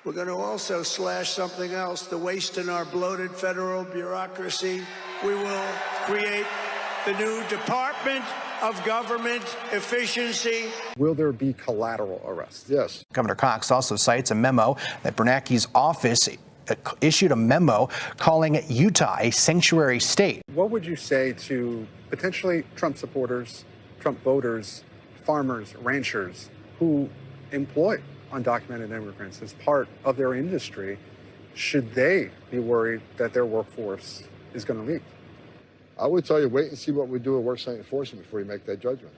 We're going to also slash something else, the waste in our bloated federal bureaucracy. We will create the new Department of Government Efficiency. Will there be collateral arrests? Yes. Governor Cox also cites a memo that Bernanke's office issued a memo calling Utah a sanctuary state. What would you say to potentially Trump supporters, Trump voters, farmers, ranchers who employ undocumented immigrants as part of their industry? Should they be worried that their workforce is going to leave? I would tell you, wait and see what we do at worksite enforcement before you make that judgment.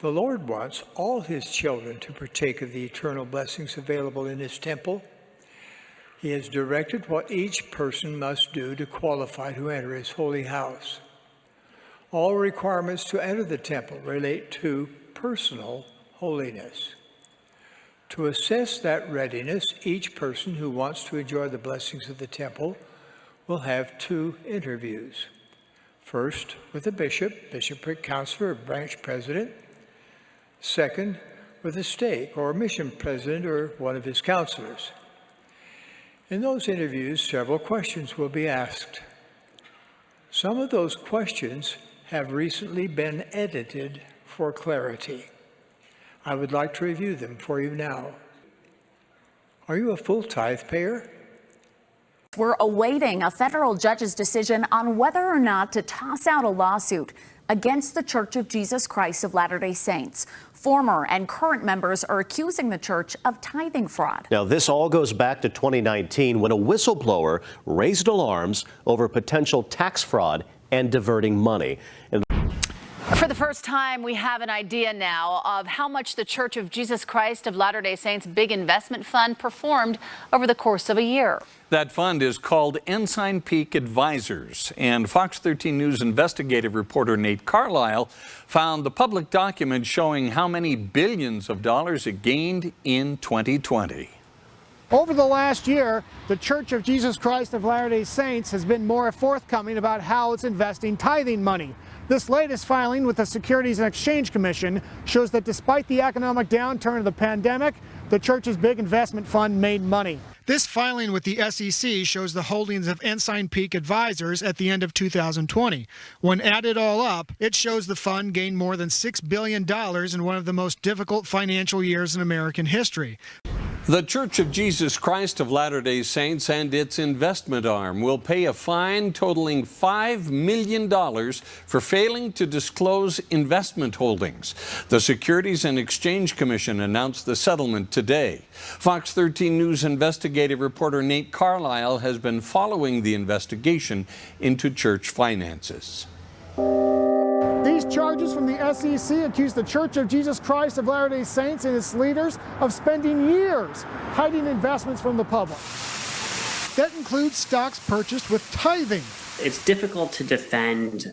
The Lord wants all his children to partake of the eternal blessings available in his temple. He has directed what each person must do to qualify to enter his holy house. All requirements to enter the temple relate to personal holiness. To assess that readiness, each person who wants to enjoy the blessings of the temple will have 2 interviews. First, with a bishop, bishopric counselor, or branch president. Second, with a stake or mission president or one of his counselors. In those interviews, several questions will be asked. Some of those questions have recently been edited for clarity. I would like to review them for you now. Are you a full tithe payer? We're awaiting a federal judge's decision on whether or not to toss out a lawsuit against the Church of Jesus Christ of Latter-day Saints. Former and current members are accusing the church of tithing fraud. Now, this all goes back to 2019 when a whistleblower raised alarms over potential tax fraud and diverting money. For the first time, we have an idea now of how much the Church of Jesus Christ of Latter-day Saints Big Investment Fund performed over the course of a year. That fund is called Ensign Peak Advisors, and Fox 13 News investigative reporter Nate Carlisle found the public document showing how many billions of dollars it gained in 2020. Over the last year, the Church of Jesus Christ of Latter-day Saints has been more forthcoming about how it's investing tithing money. This latest filing with the Securities and Exchange Commission shows that despite the economic downturn of the pandemic, the church's big investment fund made money. This filing with the SEC shows the holdings of Ensign Peak Advisors at the end of 2020. When added all up, it shows the fund gained more than $6 billion in one of the most difficult financial years in American history. The Church of Jesus Christ of Latter-day Saints and its investment arm will pay a fine totaling $5 million for failing to disclose investment holdings. The Securities and Exchange Commission announced the settlement today. Fox 13 News investigative reporter Nate Carlisle has been following the investigation into church finances. These charges from the SEC accuse the Church of Jesus Christ of Latter-day Saints and its leaders of spending years hiding investments from the public. That includes stocks purchased with tithing. It's difficult to defend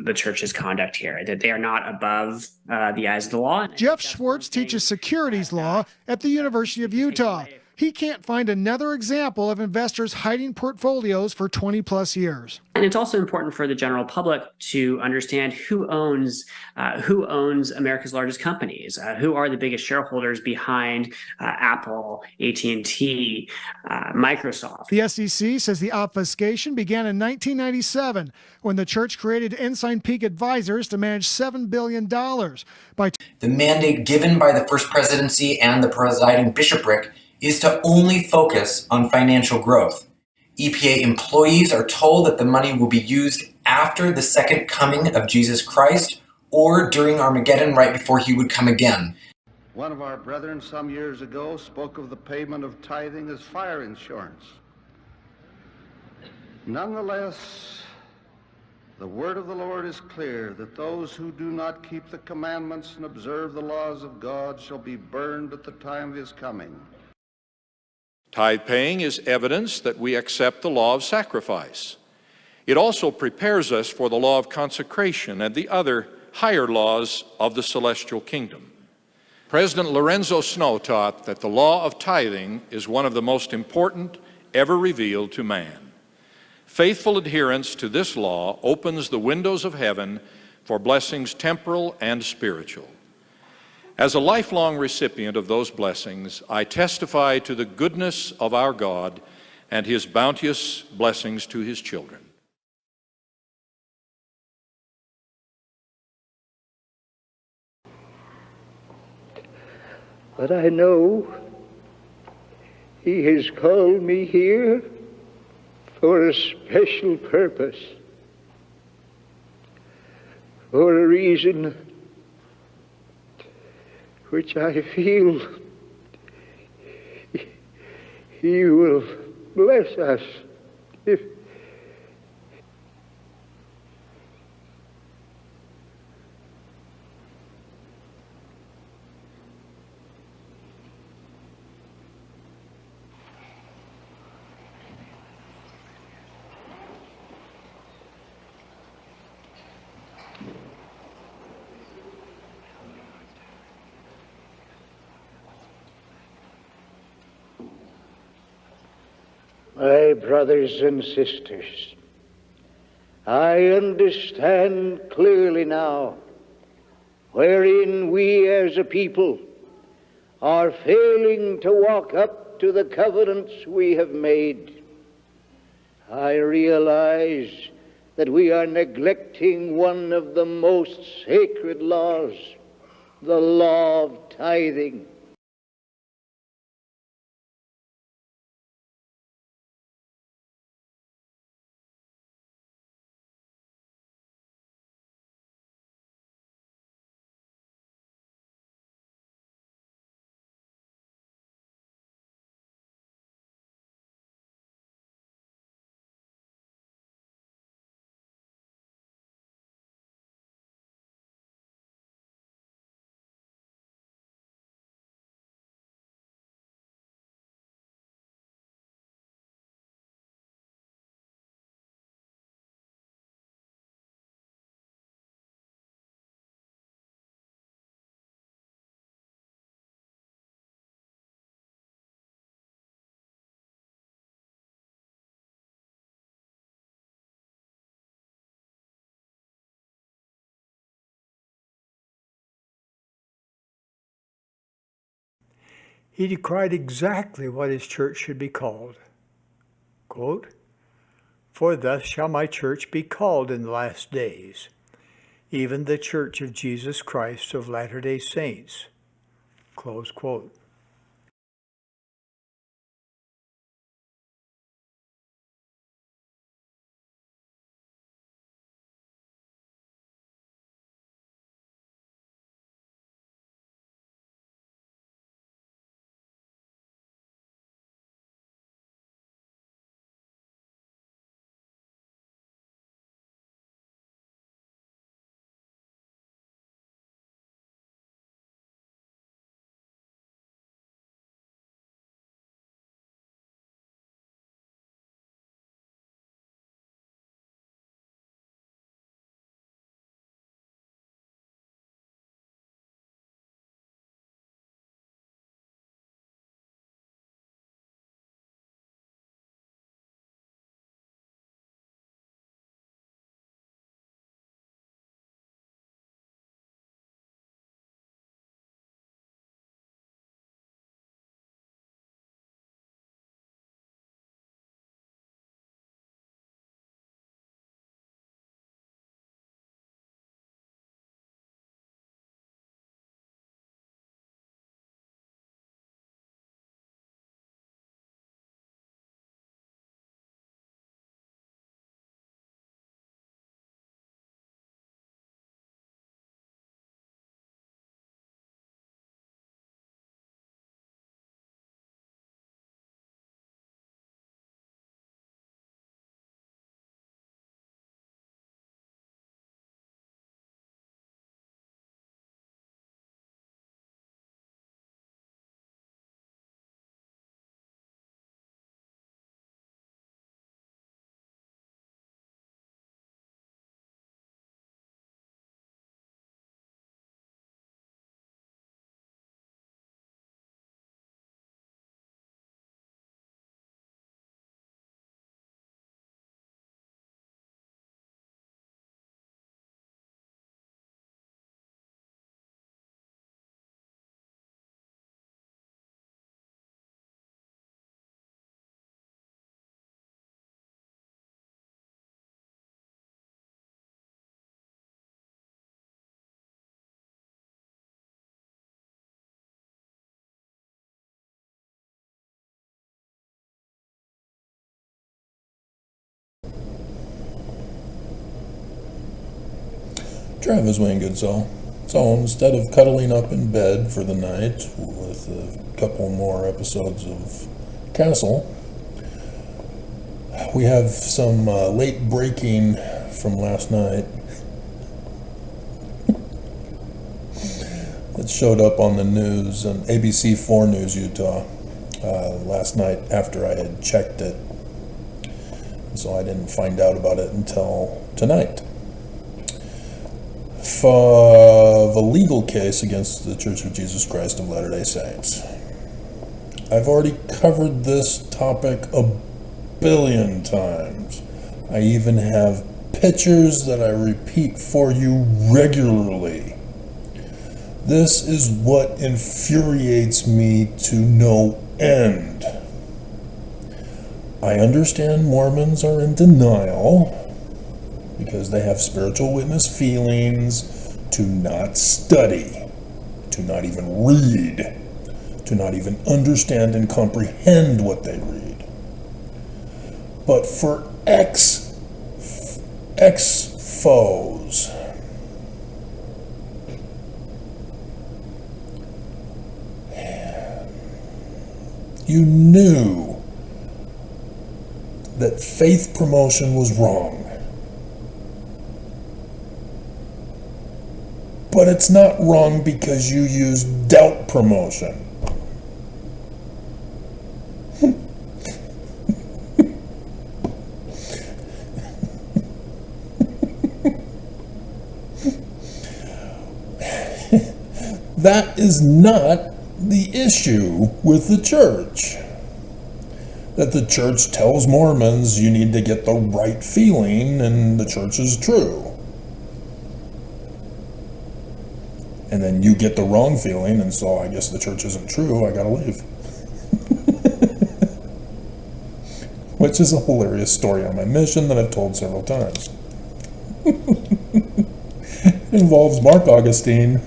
the church's conduct here, that they are not above the eyes of the law. Jeff Schwartz teaches securities law at the University of Utah. He can't find another example of investors hiding portfolios for 20-plus years. And it's also important for the general public to understand who owns America's largest companies, who are the biggest shareholders behind Apple, AT&T, Microsoft. The SEC says the obfuscation began in 1997 when the church created Ensign Peak Advisors to manage $7 billion. The mandate given by the First Presidency and the presiding bishopric is to only focus on financial growth. EPA employees are told that the money will be used after the second coming of Jesus Christ or during Armageddon right before he would come again. One of our brethren some years ago spoke of the payment of tithing as fire insurance. Nonetheless, the word of the Lord is clear that those who do not keep the commandments and observe the laws of God shall be burned at the time of his coming. Tithe paying is evidence that we accept the law of sacrifice. It also prepares us for the law of consecration and the other higher laws of the celestial kingdom. President Lorenzo Snow taught that the law of tithing is one of the most important ever revealed to man. Faithful adherence to this law opens the windows of heaven for blessings temporal and spiritual. As a lifelong recipient of those blessings, I testify to the goodness of our God and His bounteous blessings to His children. But I know He has called me here for a special purpose, for a reason which I feel He will bless us if My brothers and sisters, I understand clearly now wherein we as a people are failing to walk up to the covenants we have made. I realize that we are neglecting one of the most sacred laws, the law of tithing. He decried exactly what his church should be called. Quote, "For thus shall my church be called in the last days, even the church of Jesus Christ of Latter-day Saints." Close quote. Travis Wayne Goodsell. So instead of cuddling up in bed for the night with a couple more episodes of Castle, we have some late breaking from last night. It showed up on the news, on ABC 4 News Utah, last night after I had checked it. So I didn't find out about it until tonight. For the legal case against the Church of Jesus Christ of Latter-day Saints. I've already covered this topic a billion times. I even have pictures that I repeat for you regularly. This is what infuriates me to no end. I understand Mormons are in denial because they have spiritual witness feelings to not study, to not even read, to not even understand and comprehend what they read. But for ex-foes, you knew that faith promotion was wrong. But it's not wrong because you use doubt promotion. That is not the issue with the church. That the church tells Mormons you need to get the right feeling and the church is true. And then you get the wrong feeling, and so I guess the church isn't true, I gotta leave. Which is a hilarious story on my mission that I've told several times. It involves Mark Augustine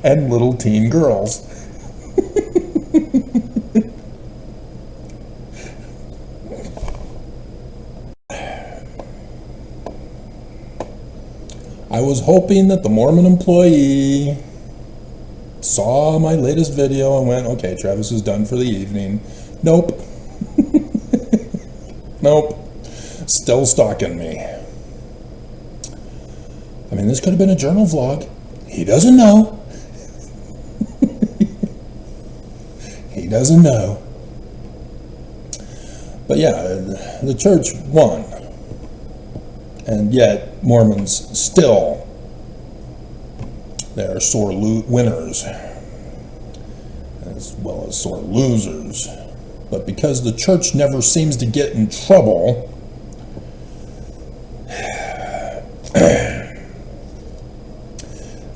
and little teen girls. I was hoping that the Mormon employee saw my latest video and went, okay, Travis is done for the evening. Nope. Nope. Still stalking me. I mean, this could have been a journal vlog. He doesn't know. He doesn't know. But yeah, the church won. And yet, Mormons still, they are sore winners, as well as sore losers. But because the church never seems to get in trouble,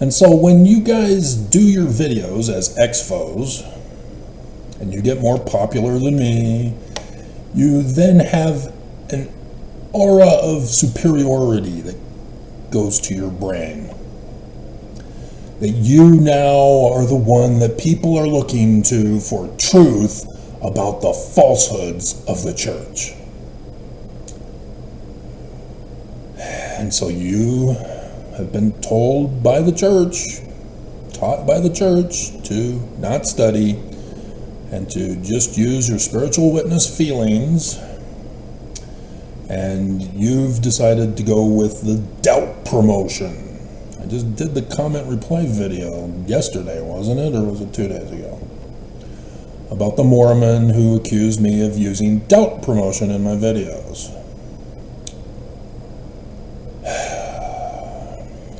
and so when you guys do your videos as ex-foes, and you get more popular than me, you then have an aura of superiority that goes to your brain. That you now are the one that people are looking to for truth about the falsehoods of the church. And so you have been told by the church, taught by the church, to not study and to just use your spiritual witness feelings. And you've decided to go with the doubt promotion. I just did the comment reply video yesterday, wasn't it? Or was it 2 days ago? About the Mormon who accused me of using doubt promotion in my videos.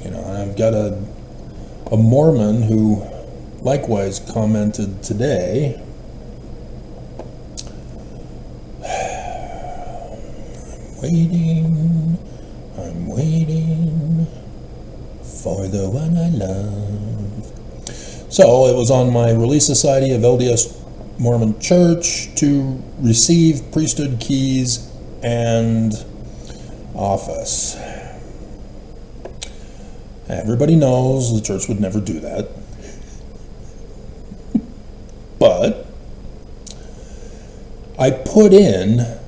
You know, and I've got a Mormon who likewise commented today. I'm waiting for the one I love. So it was on my Relief Society of LDS Mormon Church to receive priesthood keys and office. Everybody knows the church would never do that. But I put in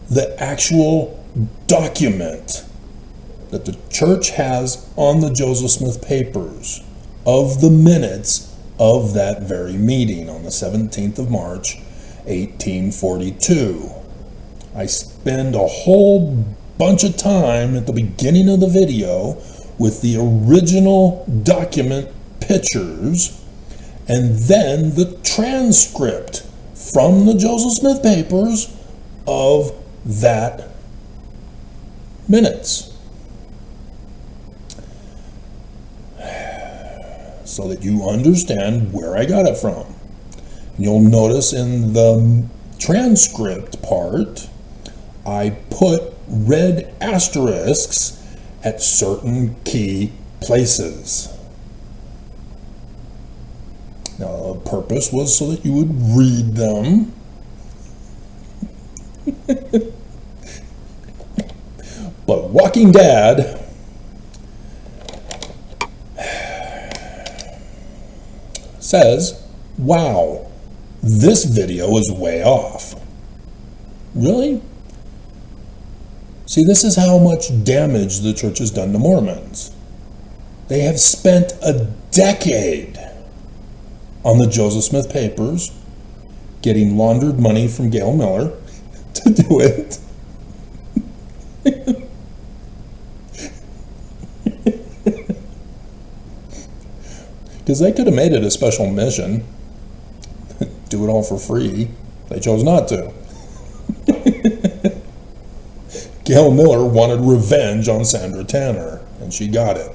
the actual document that the church has on the Joseph Smith papers of the minutes of that very meeting on the 17th of March, 1842. I spend a whole bunch of time at the beginning of the video with the original document pictures and then the transcript from the Joseph Smith papers of that minutes, so that you understand where I got it from. And you'll notice in the transcript part, I put red asterisks at certain key places. Now, the purpose was so that you would read them. But Walking Dad says, wow, this video is way off. Really? See, this is how much damage the church has done to Mormons. They have spent a decade on the Joseph Smith papers, getting laundered money from Gail Miller to do it. Because they could have made it a special mission, do it all for free. They chose not to. Gail Miller wanted revenge on Sandra Tanner, and she got it.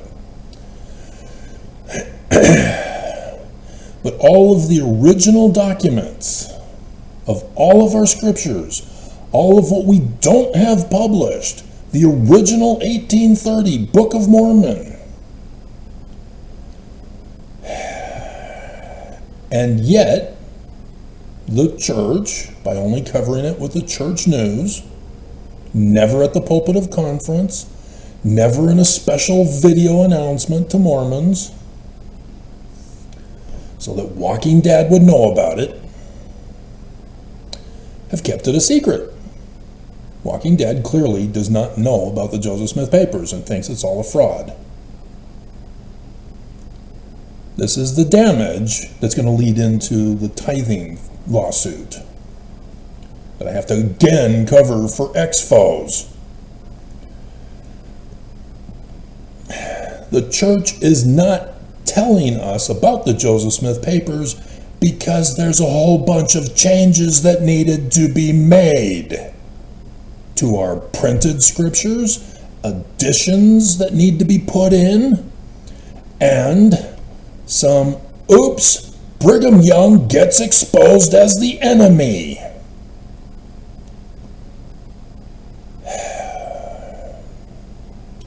But all of the original documents of all of our scriptures, all of what we don't have published, the original 1830 Book of Mormon, and yet the church, by only covering it with the church news, never at the pulpit of conference, never in a special video announcement to Mormons, so that Walking Dad would know about it, have kept it a secret. Walking Dad clearly does not know about the Joseph Smith papers and thinks it's all a fraud. This is the damage that's going to lead into the tithing lawsuit that I have to again cover for expos. The church is not telling us about the Joseph Smith papers because there's a whole bunch of changes that needed to be made to our printed scriptures, additions that need to be put in, and some oops, Brigham Young gets exposed as the enemy.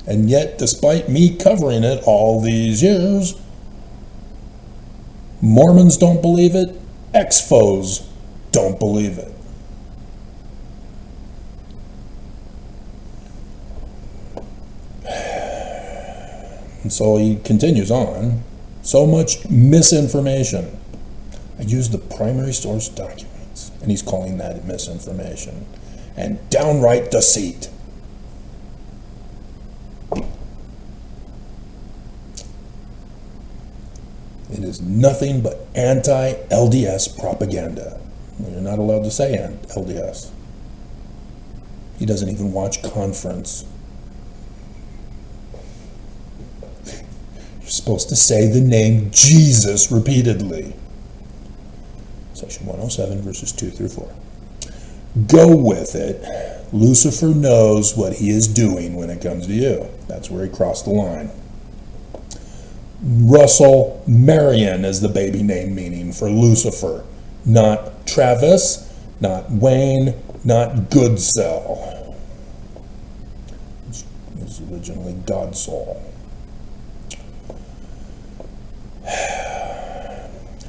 And yet, despite me covering it all these years, Mormons don't believe it, ex-foes don't believe it. And so he continues on. So much misinformation. I used the primary source documents, and he's calling that misinformation. And downright deceit. It is nothing but anti-LDS propaganda. You're not allowed to say LDS. He doesn't even watch conference. You're supposed to say the name Jesus repeatedly. Section 107, verses 2 through 4. Go with it. Lucifer knows what he is doing when it comes to you. That's where he crossed the line. Russell Marion is the baby name meaning for Lucifer. Not Travis, not Wayne, not Goodsell. It was originally Godsoul.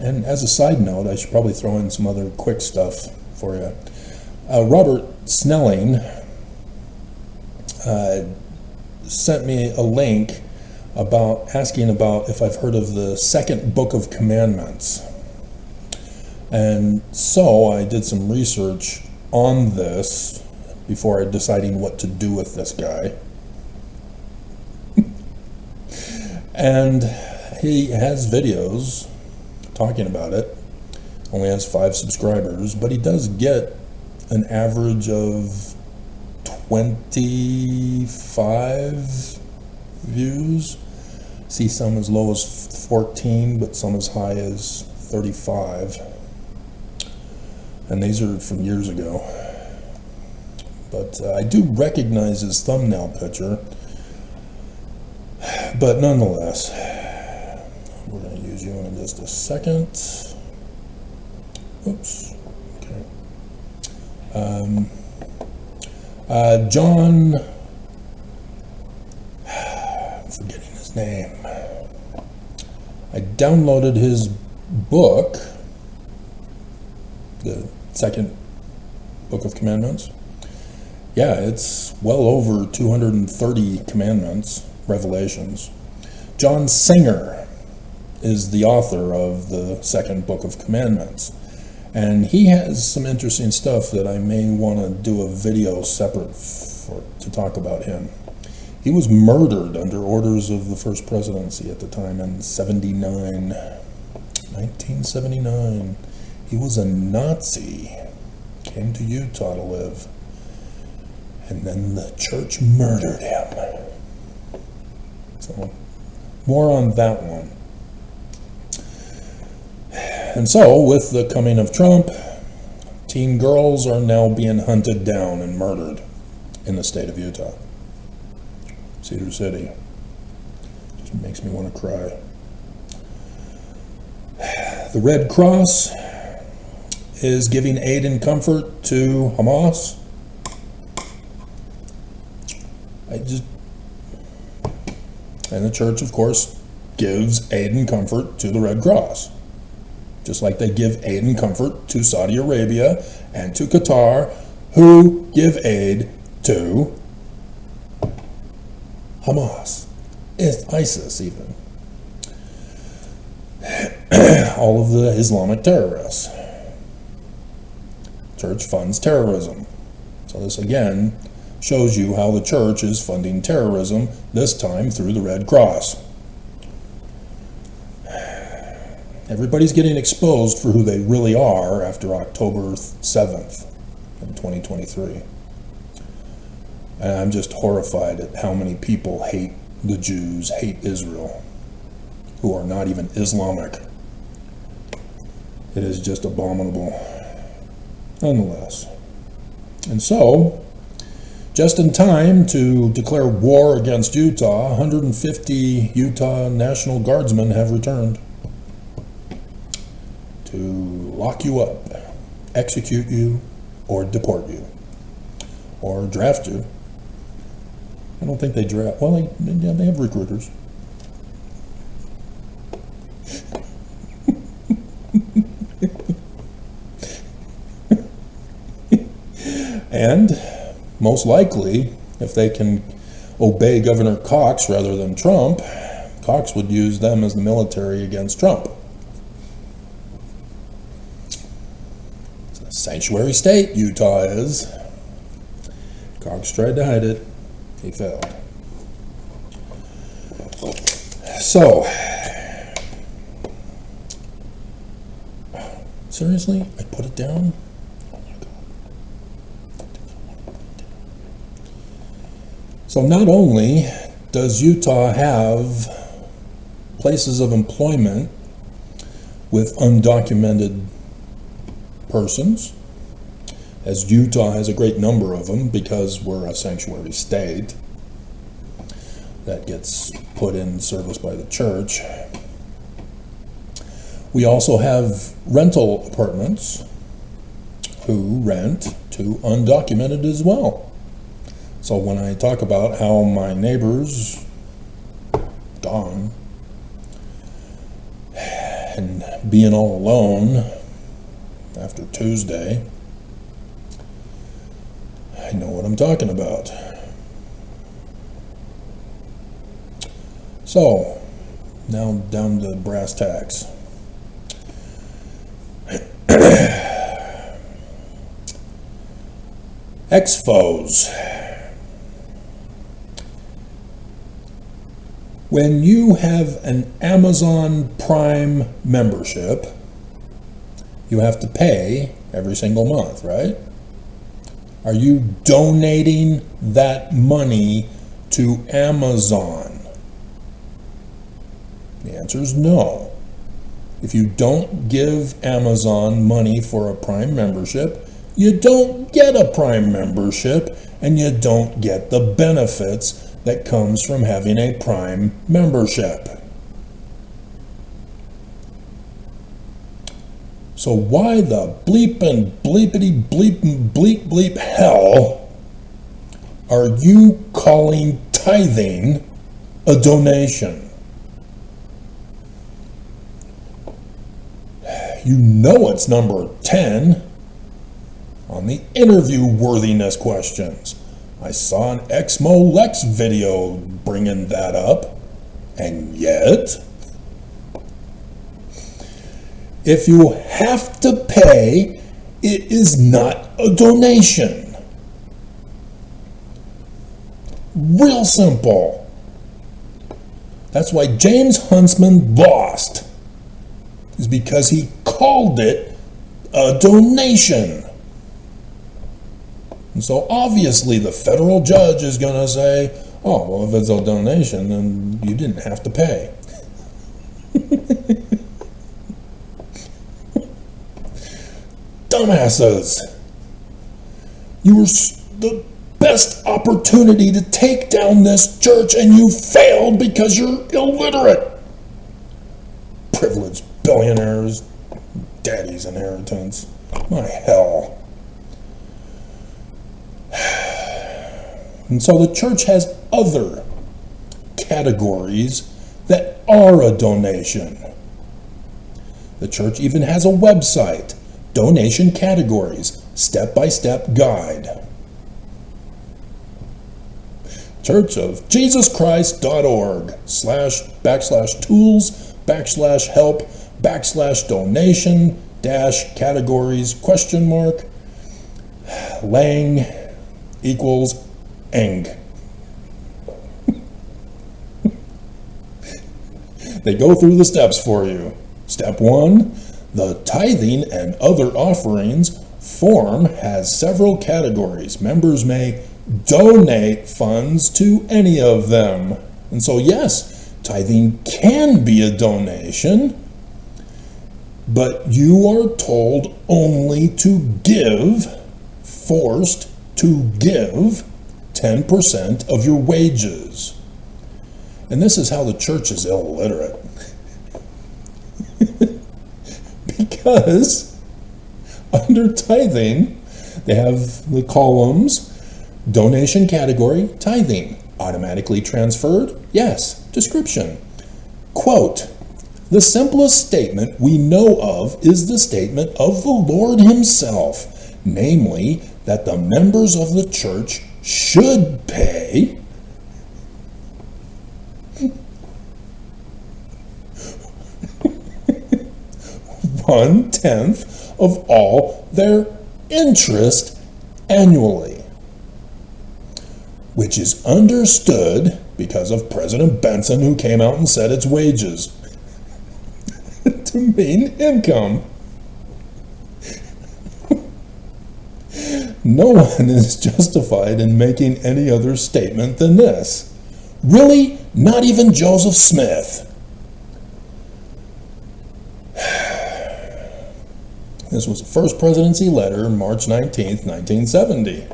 And as a side note, I should probably throw in some other quick stuff for you. Robert Snelling sent me a link asking about if I've heard of the second book of commandments. And so I did some research on this before deciding what to do with this guy. And he has videos talking about it. Only has 5 subscribers, but he does get an average of 25 views. See some as low as 14, but some as high as 35. And these are from years ago. But I do recognize his thumbnail picture. But nonetheless, we're going to use you in just a second. Oops. Okay. John, I'm forgetting his name. I downloaded his book, the second book of commandments. Yeah, it's well over 230 commandments, revelations. John Singer is the author of the second book of commandments. And he has some interesting stuff that I may want to do a video separate to talk about him. He was murdered under orders of the first presidency at the time in 1979. He was a Nazi, came to Utah to live, and then the church murdered him. So, more on that one. And so, with the coming of Trump, teen girls are now being hunted down and murdered in the state of Utah. Cedar City. Just makes me want to cry. The Red Cross is giving aid and comfort to Hamas. And the church, of course, gives aid and comfort to the Red Cross. Just like they give aid and comfort to Saudi Arabia and to Qatar, who give aid to Hamas, ISIS even. All of the Islamic terrorists. Church funds terrorism. So this again shows you how the church is funding terrorism, this time through the Red Cross. Everybody's getting exposed for who they really are after October 7th in 2023. And I'm just horrified at how many people hate the Jews, hate Israel, who are not even Islamic. It is just abominable, nonetheless. And so, just in time to declare war against Utah, 150 Utah National Guardsmen have returned to lock you up, execute you, or deport you, or draft you. I don't think they draft. Well, they have recruiters. And most likely, if they can obey Governor Cox rather than Trump, Cox would use them as the military against Trump. It's a sanctuary state, Utah is. Cox tried to hide it. He failed. So, seriously? I put it down? Oh my God. So not only does Utah have places of employment with undocumented persons, as Utah has a great number of them because we're a sanctuary state that gets put in service by the church. We also have rental apartments who rent to undocumented as well. So when I talk about how my neighbor's gone and being all alone after Tuesday, I know what I'm talking about. So, now down to brass tacks. Ex-foes. When you have an Amazon Prime membership, you have to pay every single month, right? Are you donating that money to Amazon? The answer is no. If you don't give Amazon money for a Prime membership, you don't get a Prime membership, and you don't get the benefits that comes from having a Prime membership. So why the bleepin' bleepity bleepin' bleep bleep hell are you calling tithing a donation? You know it's number 10 on the interview worthiness questions. I saw an Exmo Lex video bringing that up, and yet, if you have to pay, it is not a donation. Real simple. That's why James Huntsman lost, is because he called it a donation. And so obviously the federal judge is going to say, oh, well, if it's a donation, then you didn't have to pay. Dumbasses. You were the best opportunity to take down this church, and you failed because you're illiterate. Privileged billionaires, daddy's inheritance. My hell. And so the church has other categories that are a donation. The church even has a website, Donation Categories, step-by-step guide. churchofjesuschrist.org//tools/help/donation-categories ? Lang equals Eng. They go through the steps for you. Step 1, the tithing and other offerings form has several categories. Members may donate funds to any of them. And so yes, tithing can be a donation, but you are told only to give, forced to give 10% of your wages. And this is how the church is illiterate. Because under tithing, they have the columns, donation category, tithing, automatically transferred, yes, description. Quote, the simplest statement we know of is the statement of the Lord himself, namely that the members of the church should pay 1/10 of all their interest annually, which is understood because of President Benson, who came out and said it's wages, to mean income. No one is justified in making any other statement than this. Really, not even Joseph Smith. This was the first presidency letter, March 19th, 1970.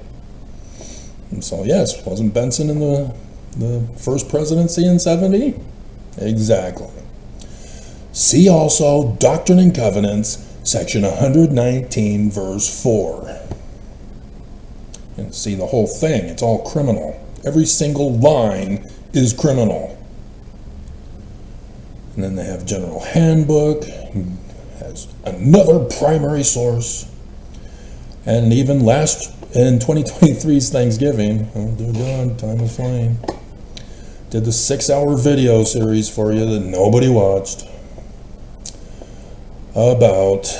And so yes, wasn't Benson in the first presidency in 70? Exactly. See also Doctrine and Covenants, section 119, verse 4. And see the whole thing, it's all criminal. Every single line is criminal. And then they have General Handbook, has another primary source. And even in 2023's Thanksgiving, oh dear God, time is flying, did the 6-hour video series for you that nobody watched about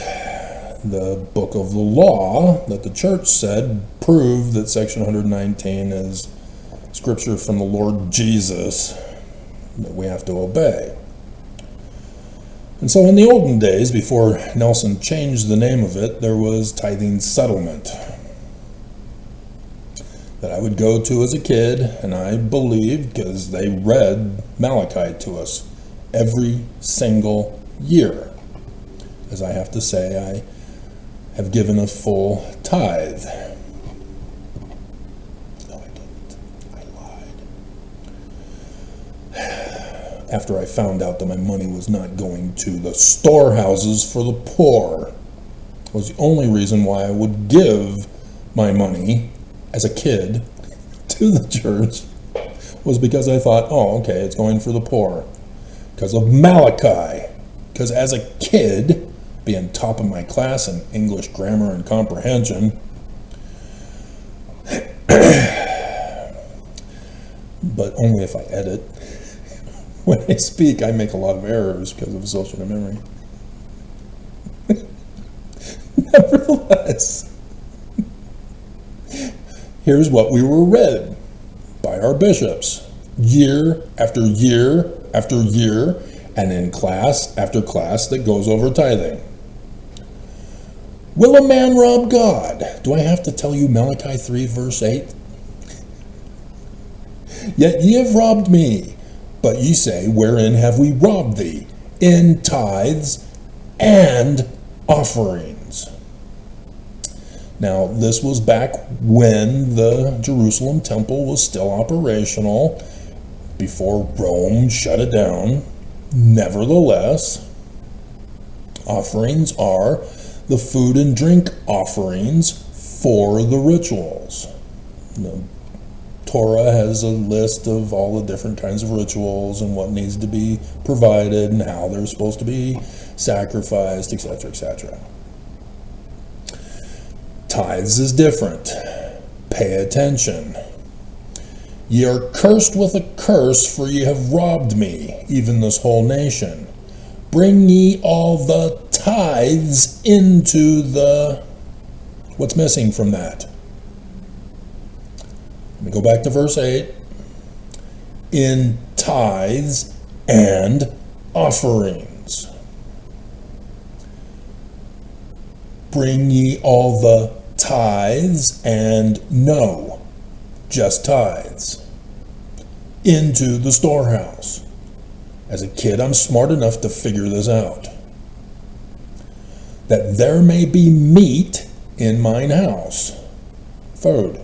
the book of the law that the church said proved that section 119 is scripture from the Lord Jesus. that we have to obey. And so in the olden days, before Nelson changed the name of it, there was tithing settlement that I would go to as a kid, and I believed, because they read Malachi to us every single year. As I have to say, I have given a full tithe. No, I didn't. I lied. After I found out that my money was not going to the storehouses for the poor, was the only reason why I would give my money as a kid to the church, was because I thought, oh, okay, it's going for the poor. Because of Malachi. Because as a kid, being top of my class in English grammar and comprehension, but only if I edit. When I speak, I make a lot of errors because of associative memory. Nevertheless, here's what we were read by our bishops year after year after year, and in class after class that goes over tithing. Will a man rob God? Do I have to tell you Malachi 3 verse 8? Yet ye have robbed me. But ye say, wherein have we robbed thee? In tithes and offerings. Now, this was back when the Jerusalem temple was still operational, before Rome shut it down. Nevertheless, offerings are the food and drink offerings for the rituals. The Torah has a list of all the different kinds of rituals and what needs to be provided and how they're supposed to be sacrificed, etc., etc. Tithes is different. Pay attention. Ye are cursed with a curse, for ye have robbed me, even this whole nation. Bring ye all the tithes into the... What's missing from that? Let me go back to verse 8. In tithes and offerings. Bring ye all the tithes, and no, just tithes, into the storehouse. As a kid, I'm smart enough to figure this out. That there may be meat in mine house. Food.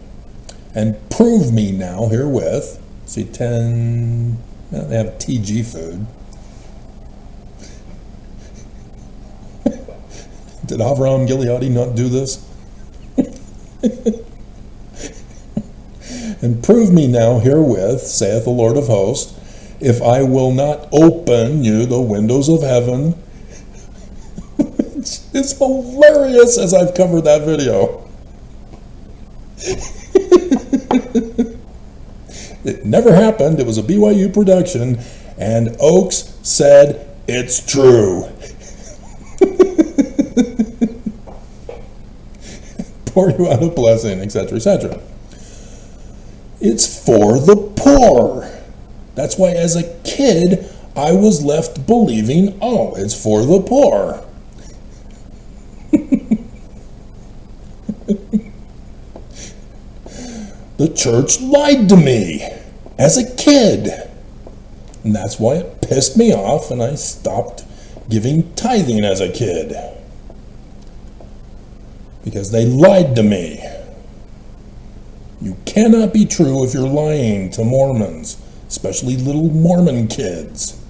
And prove me now herewith. See, 10, well, they have TG food. Did Avraham Gileadi not do this? And prove me now herewith, saith the Lord of hosts, if I will not open you the windows of heaven. It's hilarious as I've covered that video. It never happened. It was a BYU production, and Oaks said it's true. Pour you out a blessing, etc., etc. It's for the poor. That's why as a kid, I was left believing, oh, it's for the poor. The church lied to me as a kid. And that's why it pissed me off and I stopped giving tithing as a kid. Because they lied to me. You cannot be true if you're lying to Mormons, especially little Mormon kids.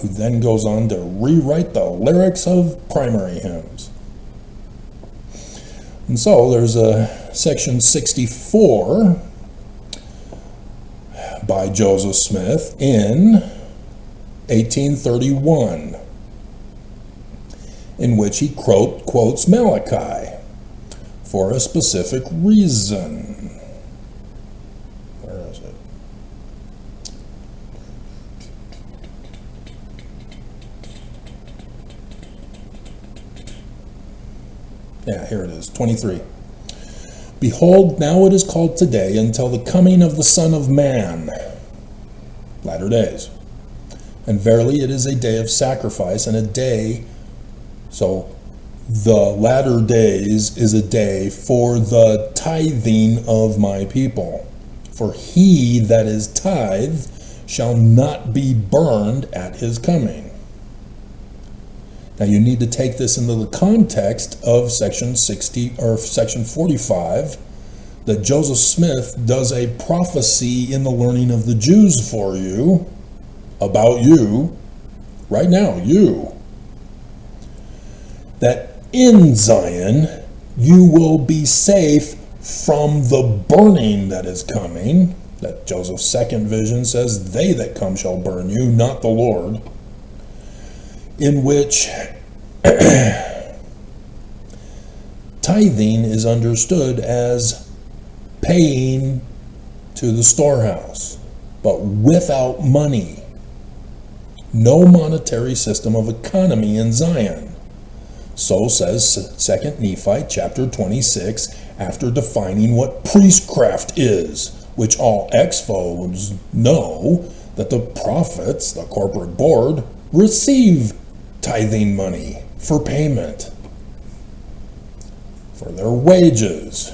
Who then goes on to rewrite the lyrics of primary hymns. And so there's a section 64 by Joseph Smith in 1831, in which he quotes Malachi for a specific reason. Where is it? Yeah, here it is, 23. Behold, now it is called today until the coming of the Son of Man, latter days. And verily it is a day of sacrifice and a day, so the latter days is a day for the tithing of my people. For he that is tithed shall not be burned at his coming. Now you need to take this into the context of section 60 or section 45, that Joseph Smith does a prophecy in the learning of the Jews for you, about you, right now, you, that in Zion you will be safe from the burning that is coming. That Joseph's second vision says, they that come shall burn you, not the Lord. In which tithing is understood as paying to the storehouse, but without money. No monetary system of economy in Zion. So says 2 Nephi chapter 26, after defining what priestcraft is, which all ex-foes know that the prophets, the corporate board, receive tithing money for payment for their wages.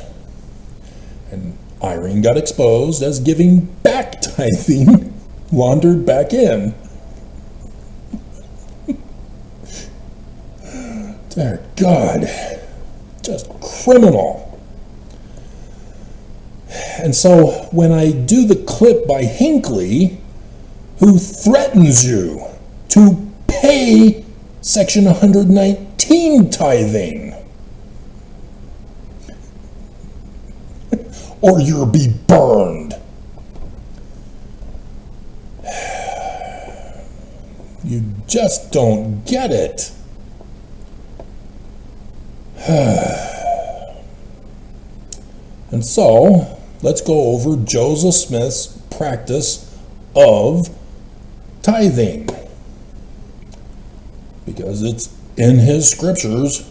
And Irene got exposed as giving back tithing, laundered back in. Dear God, just criminal. And so when I do the clip by Hinckley, who threatens you to pay Section 119 tithing, or you'll be burned. You just don't get it. And so, let's go over Joseph Smith's practice of tithing, because it's in his scriptures.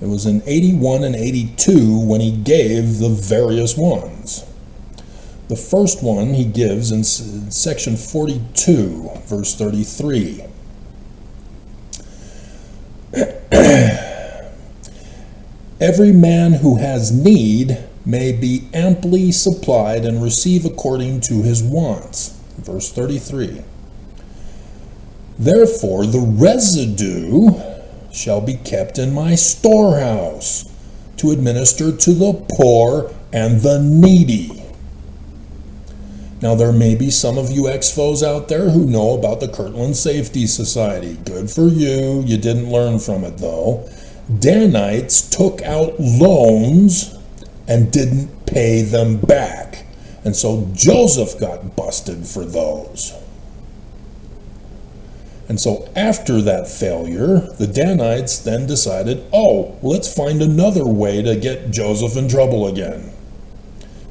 It was in 81 and 82 when he gave the various ones. The first one he gives in section 42, verse 33. Every man who has need may be amply supplied and receive according to his wants. Verse 33. Therefore the residue shall be kept in my storehouse to administer to the poor and the needy. Now there may be some of you ex-foes out there who know about the Kirtland Safety Society. Good for you. You didn't learn from it though. Danites took out loans and didn't pay them back. And so Joseph got busted for those. And so after that failure, the Danites then decided, oh, let's find another way to get Joseph in trouble again.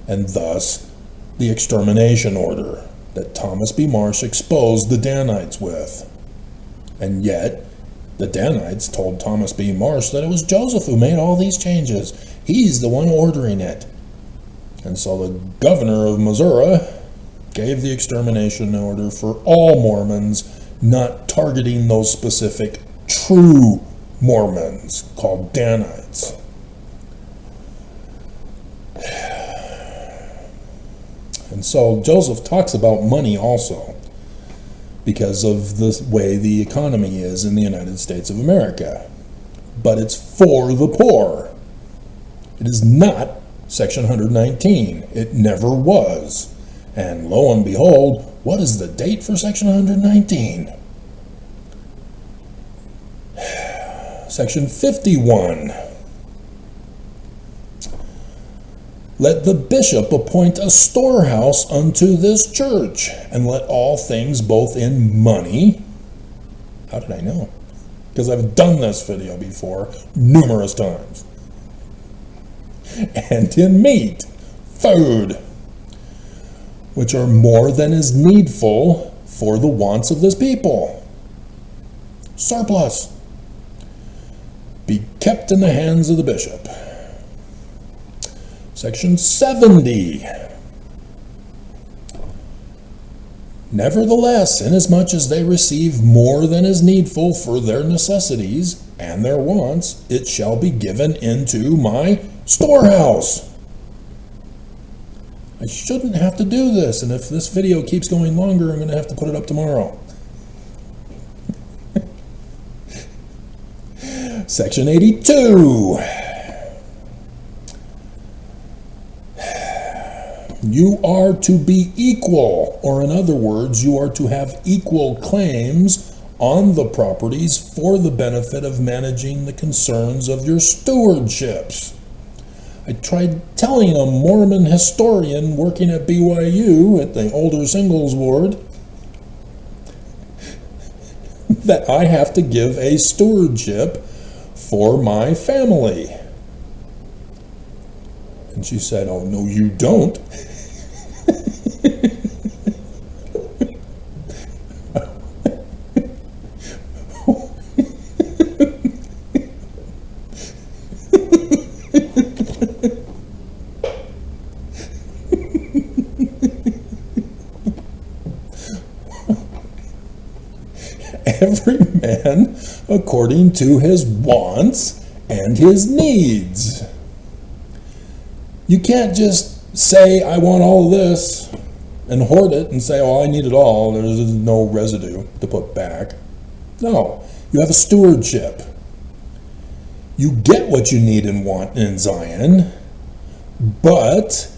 And thus, the extermination order that Thomas B. Marsh exposed the Danites with. And yet, the Danites told Thomas B. Marsh that it was Joseph who made all these changes. He's the one ordering it. And so the governor of Missouri gave the extermination order for all Mormons, not targeting those specific true Mormons called Danites. And so Joseph talks about money also, because of the way the economy is in the United States of America. But it's for the poor. It is not Section 119. It never was. And lo and behold, what is the date for Section 119? Section 51. Let the bishop appoint a storehouse unto this church, and let all things both in money. How did I know? Because I've done this video before numerous times. And in meat, food, which are more than is needful for the wants of this people. Surplus. Be kept in the hands of the bishop. Section 70. Nevertheless, inasmuch as they receive more than is needful for their necessities and their wants, it shall be given into my storehouse. I shouldn't have to do this, and if this video keeps going longer, I'm going to have to put it up tomorrow. Section 82. You are to be equal, or in other words, you are to have equal claims on the properties for the benefit of managing the concerns of your stewardships. I tried telling a Mormon historian working at BYU at the Older Singles Ward that I have to give a stewardship for my family. And she said, "Oh, no, you don't." Every man according to his wants and his needs. You can't just say, I want all of this, and hoard it and say, oh, I need it all. There's no residue to put back. No, you have a stewardship. You get what you need and want in Zion, but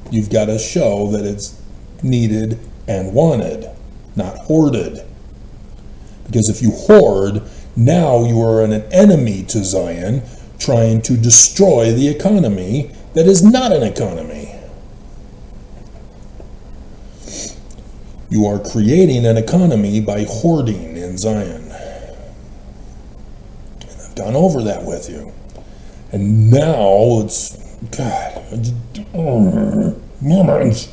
you've got to show that it's needed and wanted, not hoarded. Because if you hoard, now you are an enemy to Zion, trying to destroy the economy that is not an economy. You are creating an economy by hoarding in Zion. And I've gone over that with you. And now it's, God, Mormons.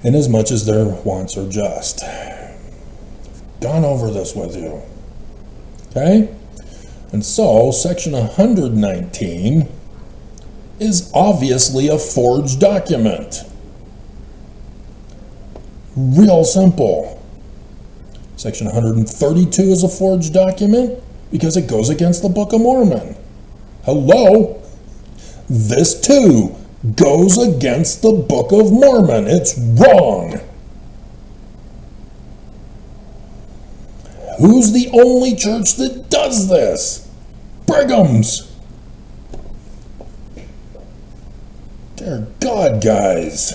Inasmuch as their wants are just. I've gone over this with you. Okay? And so, section 119 is obviously a forged document. Real simple. Section 132 is a forged document because it goes against the Book of Mormon. Hello? This too goes against the Book of Mormon. It's wrong. Who's the only church that does this? Brigham's. Dear God, guys.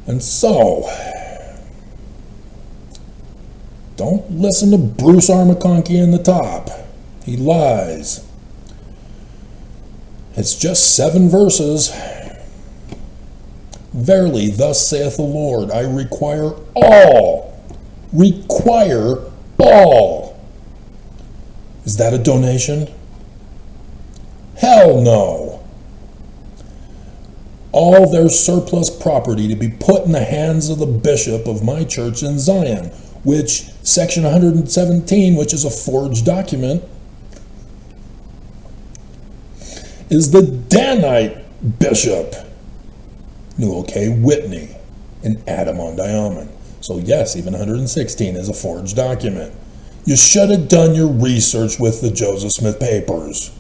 And so, don't listen to Bruce R. McConkie in the top. He lies. It's just 7 verses. Verily, thus saith the Lord, I require all. Require all. Is that a donation? Hell no. All their surplus property to be put in the hands of the bishop of my church in Zion, which section 117, which is a forged document, is the Danite bishop, Newell K. Whitney, and Adam on Diamond. So yes, even 116 is a forged document. You should have done your research with the Joseph Smith papers.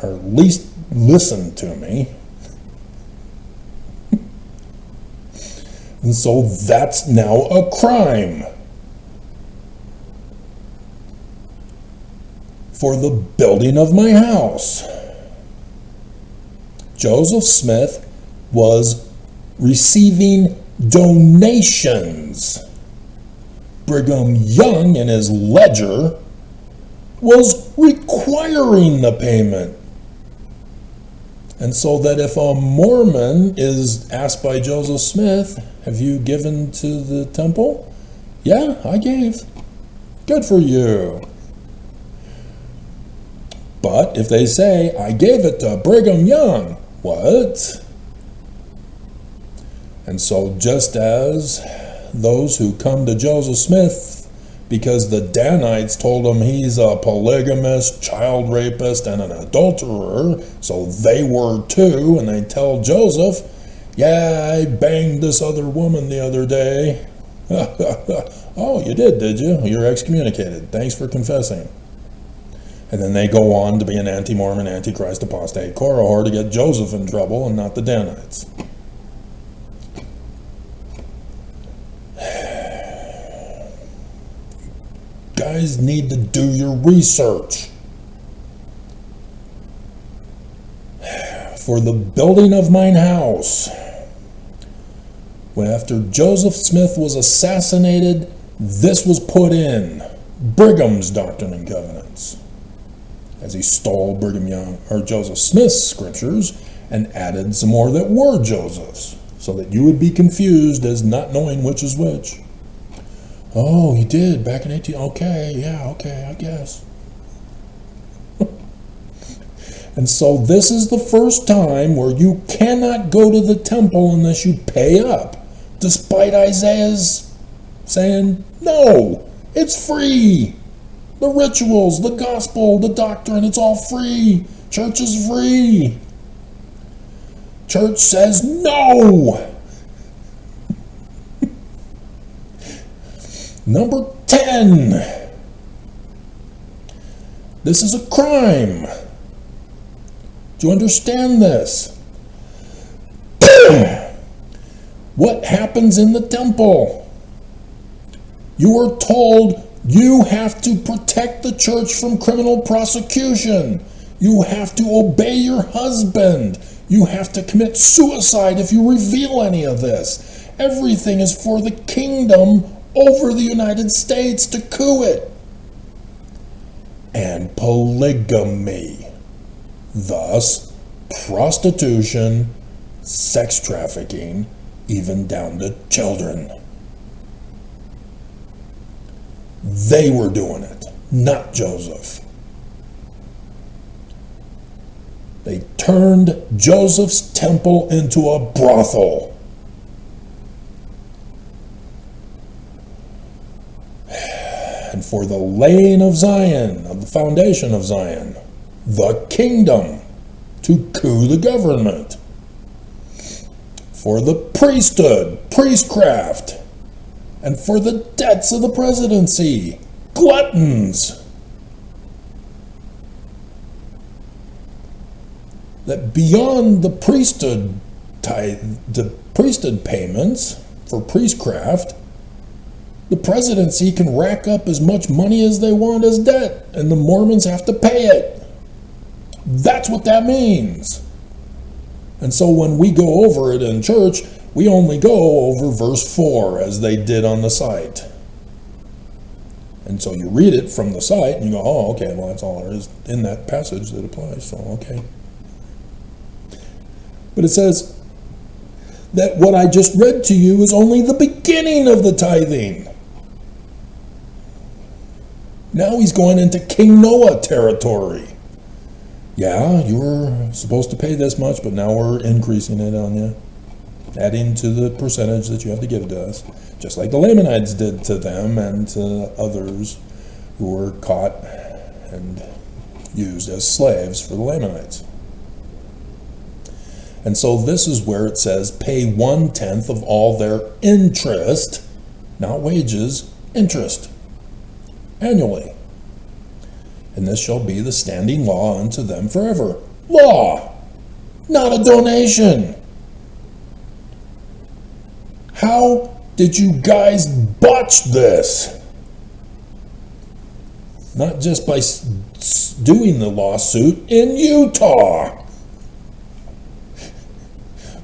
Or at least listen to me. And so that's now a crime. For the building of my house. Joseph Smith was receiving donations. Brigham Young in his ledger was requiring the payment. And so that if a Mormon is asked by Joseph Smith, have you given to the temple? Yeah, I gave. Good for you. But if they say, I gave it to Brigham Young, what? And so just as those who come to Joseph Smith because the Danites told him he's a polygamist, child rapist, and an adulterer, so they were too, and they tell Joseph, yeah, I banged this other woman the other day. Oh, you did you? You're excommunicated. Thanks for confessing. And then they go on to be an anti-Mormon, antichrist, apostate, Korahor to get Joseph in trouble and not the Danites. Guys need to do your research. For the building of mine house, when after Joseph Smith was assassinated, this was put in Brigham's Doctrine and Covenants, as he stole Brigham Young or Joseph Smith's scriptures and added some more that were Joseph's, so that you would be confused as not knowing which is which. Oh, he did back in 18. Okay, yeah, okay, I guess. And so this is the first time where you cannot go to the temple unless you pay up, despite Isaiah's saying, no, it's free. The rituals, the gospel, the doctrine, it's all free. Church is free. Church says no. Number 10. This is a crime. Do you understand this? What happens in the temple? You are told you have to protect the church from criminal prosecution. You have to obey your husband. You have to commit suicide if you reveal any of this. Everything is for the kingdom over the United States to coup it. And polygamy. Thus, prostitution, sex trafficking, even down to children. They were doing it, not Joseph. They turned Joseph's temple into a brothel. And for the laying of Zion, of the foundation of Zion, the kingdom, to coup the government. For the priesthood, priestcraft, and for the debts of the presidency, gluttons. That beyond the priesthood payments for priestcraft, the presidency can rack up as much money as they want as debt, and the Mormons have to pay it. That's what that means. And so when we go over it in church, we only go over verse 4 as they did on the site. And so you read it from the site and you go, oh, okay, well, that's all there is in that passage that applies, so okay. But it says that what I just read to you is only the beginning of the tithing. Now he's going into King Noah territory. Yeah, you were supposed to pay this much, but now we're increasing it on you, adding to the percentage that you have to give to us, just like the Lamanites did to them and to others who were caught and used as slaves for the Lamanites. And so this is where it says, pay 1/10 of all their interest, not wages, interest, annually. And this shall be the standing law unto them forever. Law, not a donation. How did you guys botch this? Not just by doing the lawsuit in Utah,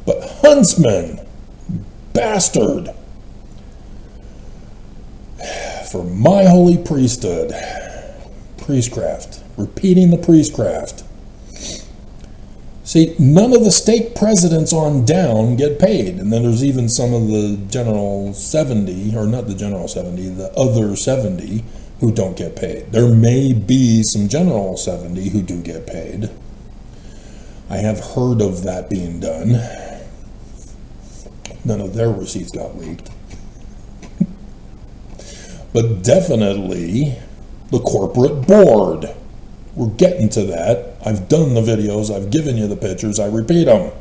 but Huntsman, bastard, for my holy priesthood, priestcraft, repeating the priestcraft. See, none of the stake presidents on down get paid, and then there's even some of the general 70, or not the general 70, the other 70 who don't get paid. There may be some general 70 who do get paid. I have heard of that being done. None of their receipts got leaked. but definitely the corporate board. We're getting to that. I've done the videos, I've given you the pictures, I repeat them.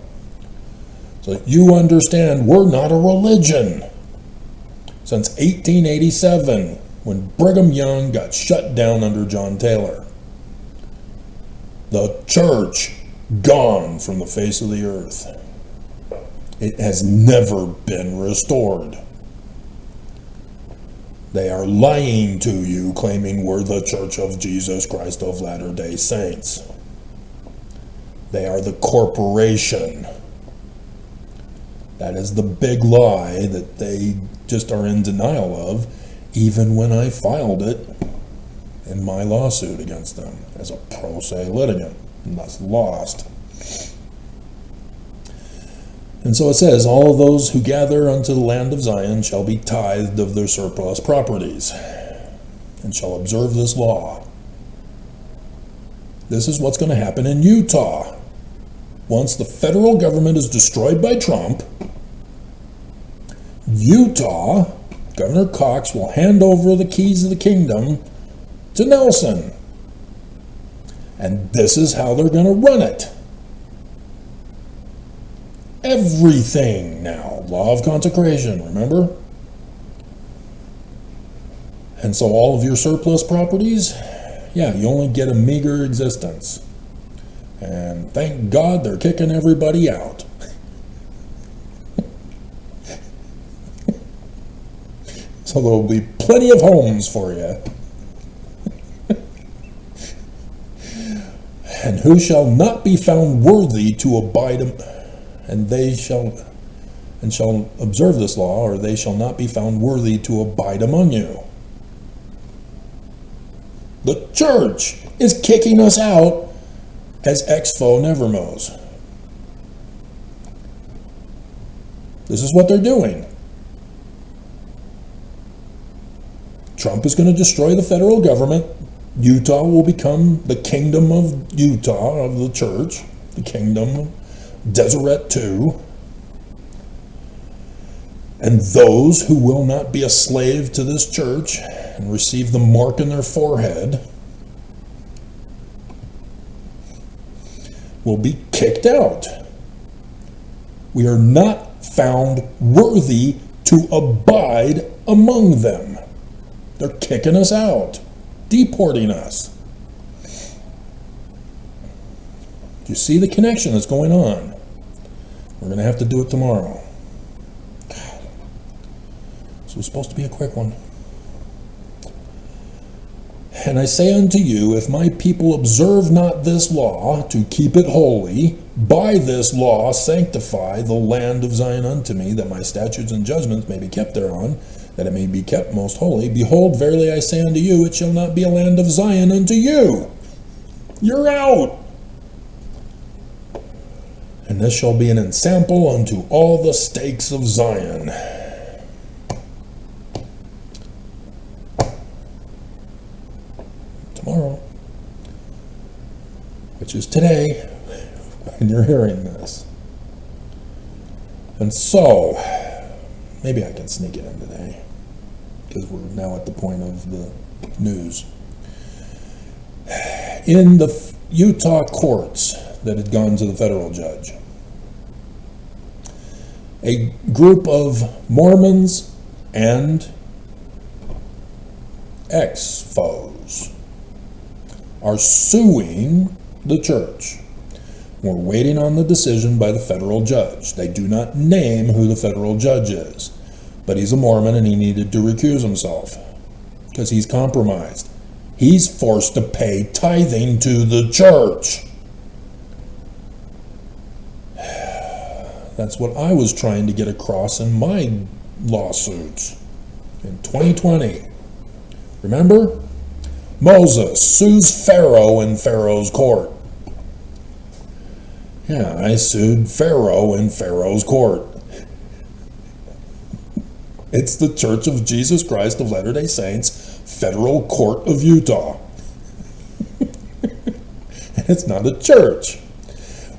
So you understand we're not a religion. Since 1887, when Brigham Young got shut down under John Taylor. The church gone from the face of the earth. It has never been restored. They are lying to you, claiming we're the Church of Jesus Christ of Latter-day Saints. They are the corporation. That is the big lie that they just are in denial of, even when I filed it in my lawsuit against them as a pro se litigant, and thus lost. And so it says, all those who gather unto the land of Zion shall be tithed of their surplus properties, and shall observe this law. This is what's going to happen in Utah. Once the federal government is destroyed by Trump, Utah, Governor Cox will hand over the keys of the kingdom to Nelson. And this is how they're going to run it. Everything now. Law of consecration, remember? And so all of your surplus properties, yeah, you only get a meager existence. And thank God they're kicking everybody out. So there'll be plenty of homes for you. And who shall not be found worthy to abide, and shall observe this law, or they shall not be found worthy to abide among you. The church is kicking us out as ex-foe nevermos. This is what they're doing. Trump is going to destroy the federal government. Utah will become the kingdom of Utah, of the church, the kingdom of Deseret II. And those who will not be a slave to this church and receive the mark in their forehead will be kicked out. We are not found worthy to abide among them. They're kicking us out, deporting us. Do you see the connection that's going on? We're going to have to do it tomorrow. So it's supposed to be a quick one. And I say unto you, if my people observe not this law, to keep it holy, by this law sanctify the land of Zion unto me, that my statutes and judgments may be kept thereon, that it may be kept most holy. Behold, verily I say unto you, it shall not be a land of Zion unto you. You're out. And this shall be an ensample unto all the stakes of Zion. Tomorrow, which is today, and you're hearing this. And so, maybe I can sneak it in today, because we're now at the point of the news. In the Utah courts that had gone to the federal judge, a group of Mormons and ex-foes are suing the church. We're waiting on the decision by the federal judge. They do not name who the federal judge is, but he's a Mormon and he needed to recuse himself because he's compromised. He's forced to pay tithing to the church. That's what I was trying to get across in my lawsuits in 2020. Remember? Moses sues Pharaoh in Pharaoh's court. Yeah, I sued Pharaoh in Pharaoh's court. It's the Church of Jesus Christ of Latter-day Saints, Federal Court of Utah. And it's not a church.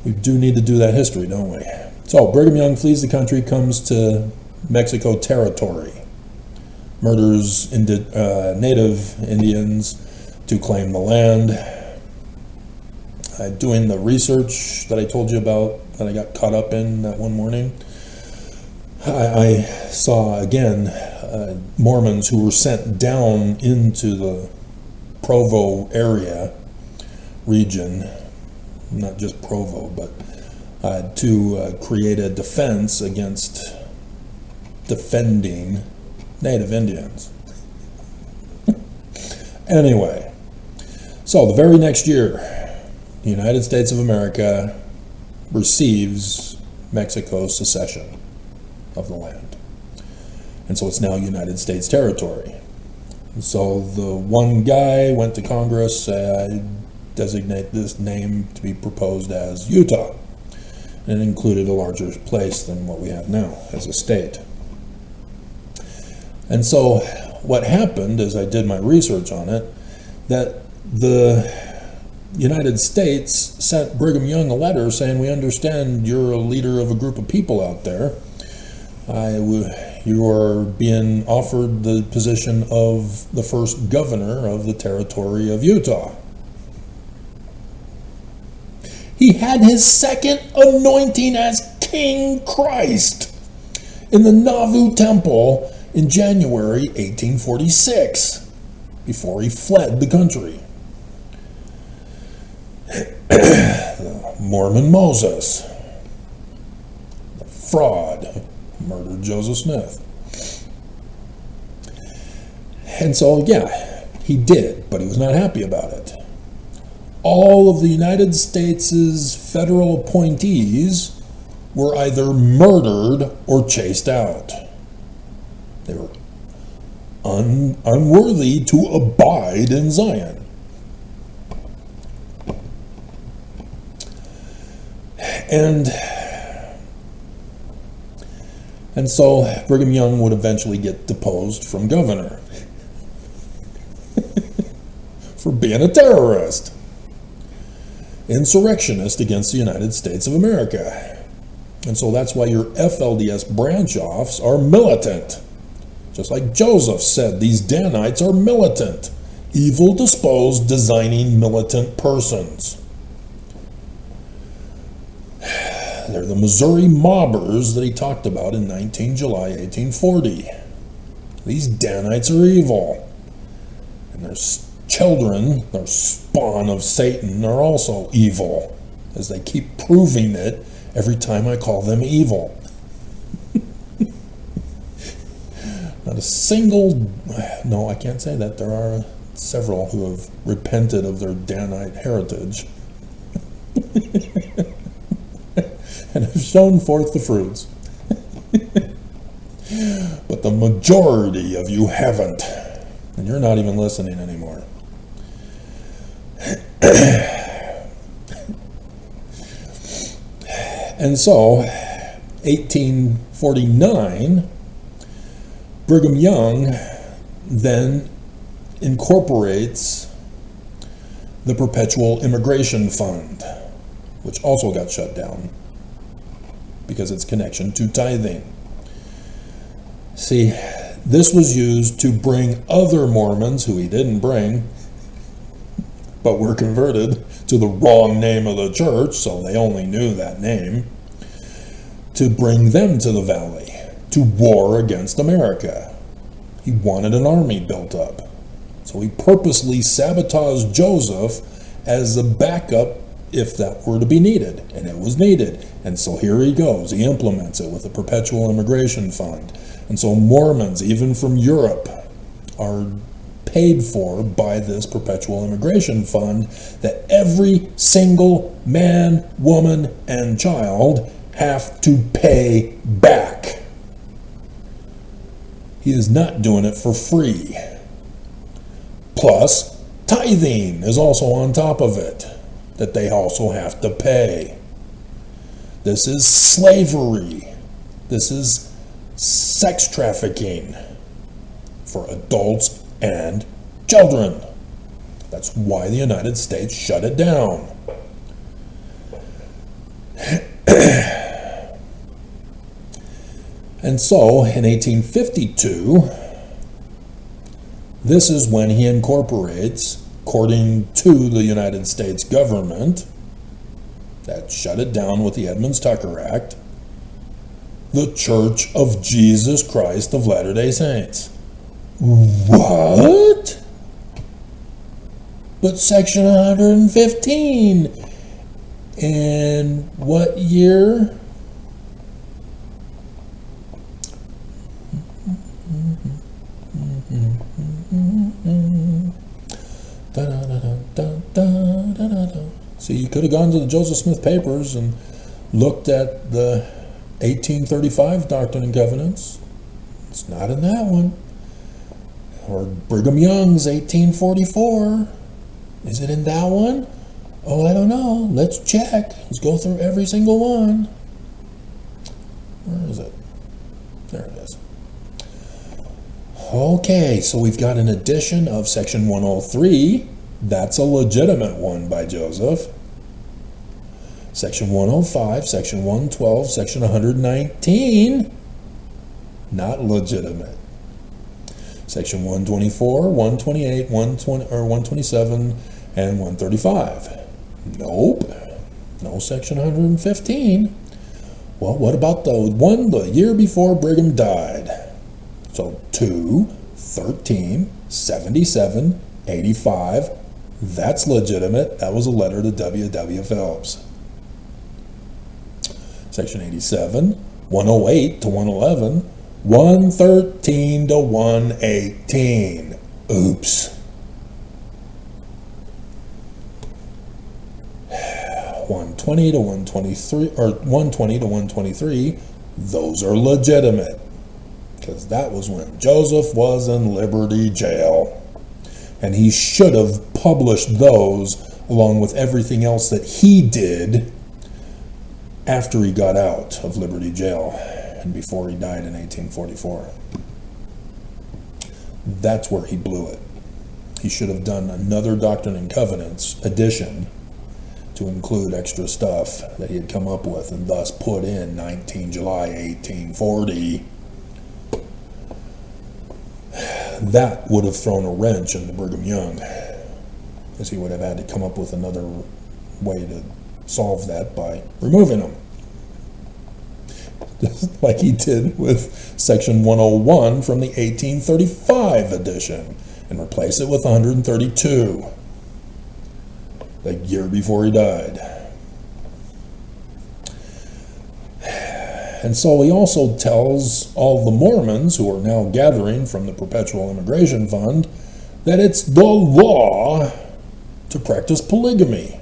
We do need to do that history, don't we? So, Brigham Young flees the country, comes to Mexico territory. murders native Indians to claim the land. Doing the research that I told you about, that I got caught up in that one morning, I saw again Mormons who were sent down into the Provo area region, not just Provo, but to create a defense against defending native Indians. Anyway, so the very next year, the United States of America receives Mexico's secession of the land. And so it's now United States territory. And so the one guy went to Congress, designate this name to be proposed as Utah. And it included a larger place than what we have now as a state. And so what happened, as I did my research on it, that the United States sent Brigham Young a letter saying, we understand you're a leader of a group of people out there. You are being offered the position of the first governor of the territory of Utah. He had his second anointing as King Christ in the Nauvoo Temple in January 1846, before he fled the country. The Mormon Moses, the fraud, murdered Joseph Smith. And so, yeah, he did, but he was not happy about it. All of the United States' federal appointees were either murdered or chased out. They were unworthy to abide in Zion. And so Brigham Young would eventually get deposed from governor for being a terrorist, insurrectionist against the United States of America. And so that's why your FLDS branch-offs are militant. Just like Joseph said, these Danites are militant, evil-disposed, designing militant persons. They're the Missouri mobbers that he talked about in 19 July 1840. These Danites are evil. And their children, their spawn of Satan, are also evil, as they keep proving it every time I call them evil. Not a single, no, I can't say that. There are several who have repented of their Danite heritage and have shown forth the fruits. But the majority of you haven't, and you're not even listening anymore. And so, 1849, Brigham Young then incorporates the Perpetual Immigration Fund, which also got shut down because its connection to tithing. See, this was used to bring other Mormons who he didn't bring, but were converted to the wrong name of the church, so they only knew that name, to bring them to the valley to war against America. He wanted an army built up. So he purposely sabotaged Joseph as a backup if that were to be needed, and it was needed. And so here he goes. He implements it with the Perpetual Immigration Fund. And so Mormons, even from Europe, are paid for by this Perpetual Immigration Fund that every single man, woman, and child have to pay back. He is not doing it for free. Plus, tithing is also on top of it, that they also have to pay. This is slavery. This is sex trafficking for adults and children. That's why the United States shut it down. And so, in 1852, This is when he incorporates, according to the United States government, that shut it down with the Edmunds-Tucker Act, the Church of Jesus Christ of Latter-day Saints. What? But Section 115 in what year? See, you could have gone to the Joseph Smith Papers and looked at the 1835 Doctrine and Covenants. It's not in that one. Or Brigham Young's 1844. Is it in that one? Oh, I don't know. Let's check. Let's go through every single one. Where is it? There it is. Okay, so we've got an edition of Section 103. That's a legitimate one by Joseph. Section 105, Section 112, Section 119, not legitimate. Section 124, 128, 127, and 135. Nope. No Section 115. Well, what about the one the year before Brigham died? So 2, 13, 77, 85. That's legitimate. That was a letter to W.W. Phelps. Section 87, 108 to 111, 113 to 118. Oops. 120 to 123, or 120 to 123, those are legitimate. Because that was when Joseph was in Liberty Jail. And he should have published those along with everything else that he did after he got out of Liberty Jail and before he died in 1844. That's where he blew it. He should have done another Doctrine and Covenants edition to include extra stuff that he had come up with and thus put in 19 July 1840. That would have thrown a wrench into Brigham Young, because he would have had to come up with another way to solve that by removing them. Just like he did with Section 101 from the 1835 edition and replace it with 132, the year before he died. And so he also tells all the Mormons who are now gathering from the Perpetual Immigration Fund that it's the law to practice polygamy.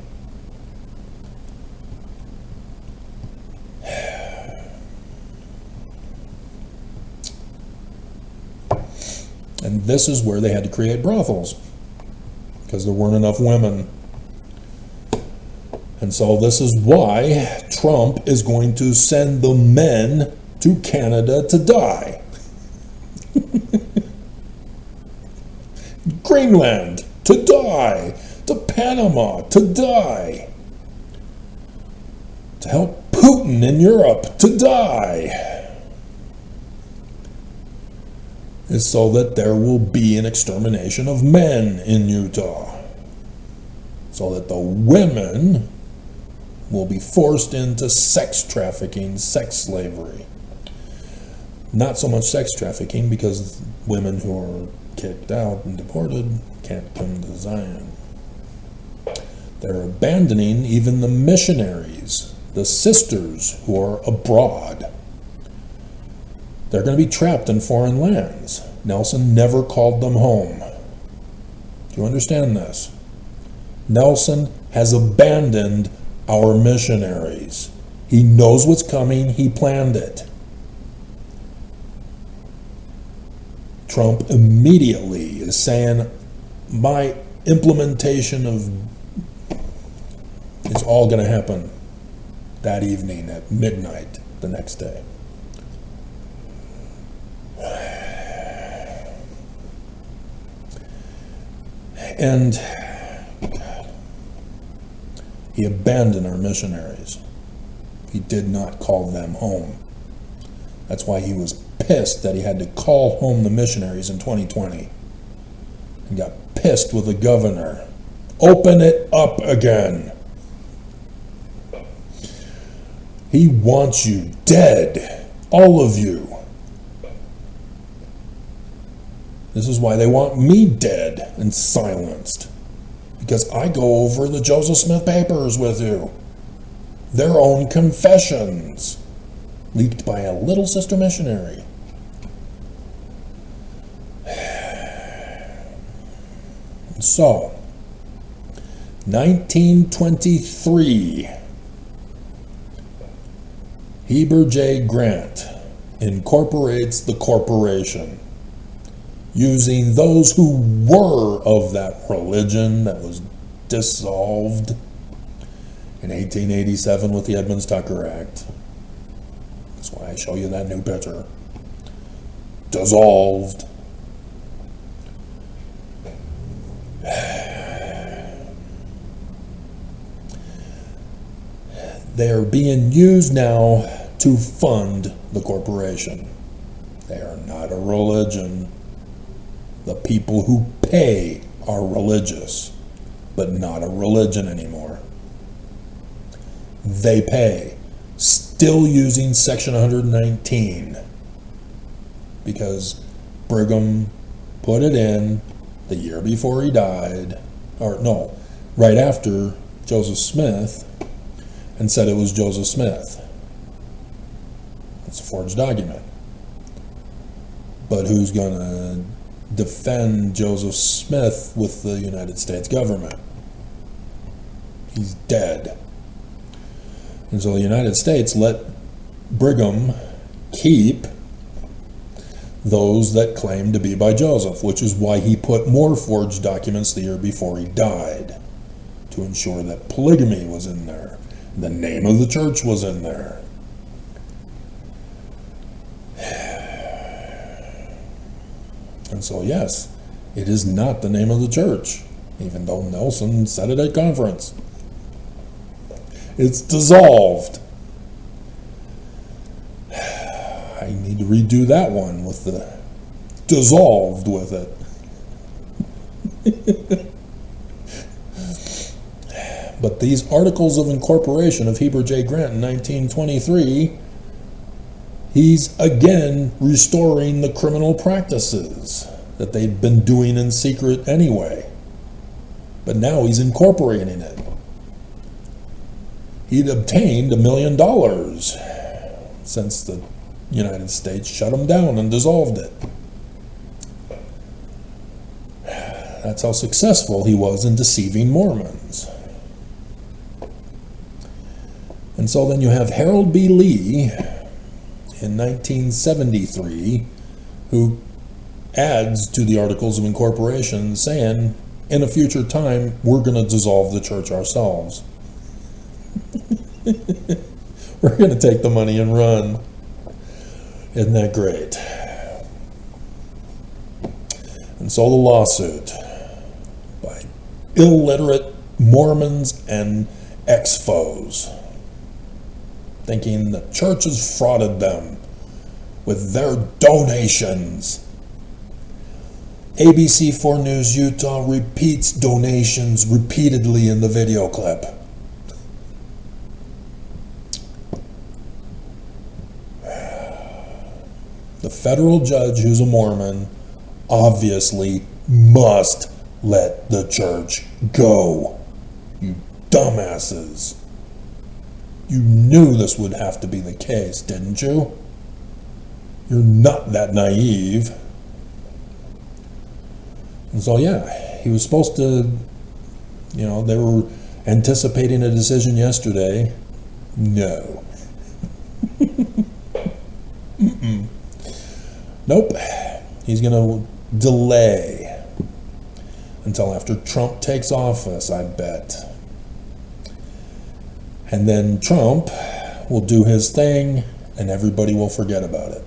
And this is where they had to create brothels, because there weren't enough women. And so this is why Trump is going to send the men to Canada to die. Greenland to die. To Panama to die. To help Putin in Europe to die. Is so that there will be an extermination of men in Utah. So that the women will be forced into sex trafficking, sex slavery. Not so much sex trafficking, because women who are kicked out and deported can't come to Zion. They're abandoning even the missionaries, the sisters who are abroad. They're going to be trapped in foreign lands. Nelson never called them home. Do you understand this? Nelson has abandoned our missionaries. He knows what's coming. He planned it. Trump immediately is saying, my implementation of it's all going to happen that evening at midnight the next day. And he abandoned our missionaries. He did not call them home. That's why he was pissed that he had to call home the missionaries in 2020. and got pissed with the governor. Open it up again. He wants you dead, all of you. This is why they want me dead and silenced, because I go over the Joseph Smith papers with you. Their own confessions, leaked by a little sister missionary. So, 1923, Heber J. Grant incorporates the corporation, using those who were of that religion that was dissolved in 1887 with the Edmunds-Tucker Act. That's why I show you that new picture. Dissolved. They are being used now to fund the corporation. They are not a religion. The people who pay are religious, but not a religion anymore. They pay, still using Section 119, because Brigham put it in the year before he died, or no, right after Joseph Smith, and said it was Joseph Smith. It's a forged document. But who's going to defend Joseph Smith with the United States government? He's dead. And so the United States let Brigham keep those that claimed to be by Joseph, which is why he put more forged documents the year before he died, to ensure that polygamy was in there. The name of the church was in there. And so, yes, it is not the name of the church, even though Nelson said it at conference. It's dissolved. I need to redo that one with the dissolved with it. But these articles of incorporation of Heber J. Grant in 1923, he's again restoring the criminal practices that they'd been doing in secret anyway. But now he's incorporating it. He'd obtained $1 million since the United States shut him down and dissolved it. That's how successful he was in deceiving Mormons. And so then you have Harold B. Lee in 1973, who adds to the Articles of Incorporation saying, in a future time, we're going to dissolve the church ourselves. We're going to take the money and run. Isn't that great? And so the lawsuit by illiterate Mormons and ex-foes, thinking the church has frauded them with their donations. ABC4 News Utah repeats donations repeatedly in the video clip. The federal judge, who's a Mormon, obviously must let the church go. You dumbasses. You knew this would have to be the case, didn't you? You're not that naive. And so, yeah, he was supposed to, they were anticipating a decision yesterday. No. Nope. He's going to delay until after Trump takes office, I bet. And then Trump will do his thing and everybody will forget about it.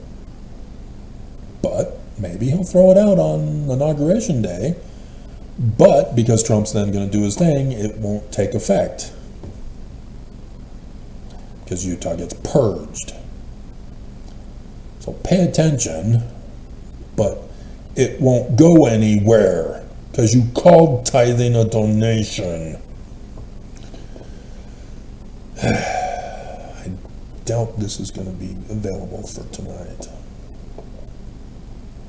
But maybe he'll throw it out on Inauguration Day. But because Trump's then going to do his thing, it won't take effect. Because Utah gets purged. So pay attention, but it won't go anywhere because you called tithing a donation. I doubt this is going to be available for tonight.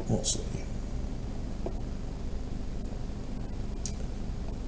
We'll see.